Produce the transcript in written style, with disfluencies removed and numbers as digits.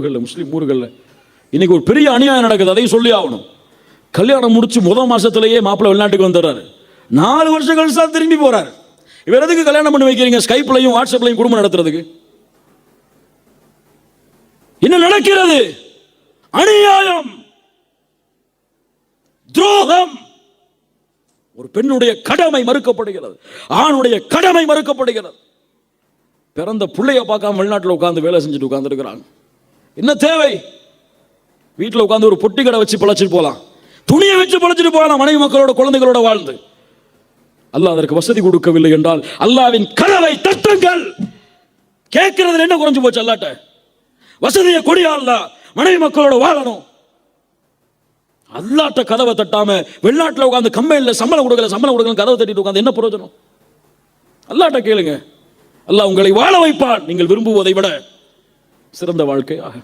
ஊர்களில், முஸ்லீம் ஊர்களில் இன்னைக்கு ஒரு பெரிய அநியாயம் நடக்குது, அதையும் சொல்லி ஆகணும். கல்யாணம் முடிச்சு முதல் மாசத்திலேயே மாப்பிள்ளை வெளிநாட்டுக்கு வந்துடுறாரு. 4 வருஷம் கழிச்சு தான் திரும்பி போறாரு. இவர் எதுக்கு கல்யாணம் பண்ணி வைக்கிறீங்க? ஸ்கைப்லையும் வாட்ஸ்அப்லையும் குடும்பம் நடத்துறதுக்கு. என்ன நடக்கிறது? அநியாயம், துரோகம். ஒரு பெண்ணுடைய கடமை மறுக்கப்படுகிறது, ஆணுடைய கடமை மறுக்கப்படுகிறது. பிறந்த பிள்ளைய பார்க்காம வெளிநாட்டில் உட்கார்ந்து வேலை செஞ்சுட்டு உட்கார்ந்து இருக்கிறாங்க. என்ன தேவை? வீட்டில் உட்கார்ந்து ஒரு பொட்டி கடை வச்சு பழச்சிட்டு போகலாம், துணியை வச்சு பழச்சிட்டு போகலாம், மனைவி மக்களோட குழந்தைகளோட வாழ்ந்து. அல்லாஹ் அதற்கு வசதி கொடுக்கவில்லை என்றால் அல்லாஹ்வின் கதவை தட்டுங்கள். கேட்கிறது என்ன குறைஞ்சு போச்சு? அல்லாட்ட வசதியை கொடியா, அல்லாஹ் மனைவி மக்களோட வாழணும். அல்லாட்ட கதவை தட்டாம வெளிநாட்டில் உட்கார்ந்து கம்பெனியில் சம்பளம் கொடுக்கல கதவை தட்டிட்டு உட்கார்ந்து என்ன பிரயோஜனம்? அல்லாட்ட கேளுங்க, அல்லாஹ் உங்களை வாழ வைப்பான், நீங்கள் விரும்புவதை விட சிறந்த வாழ்க்கையாக.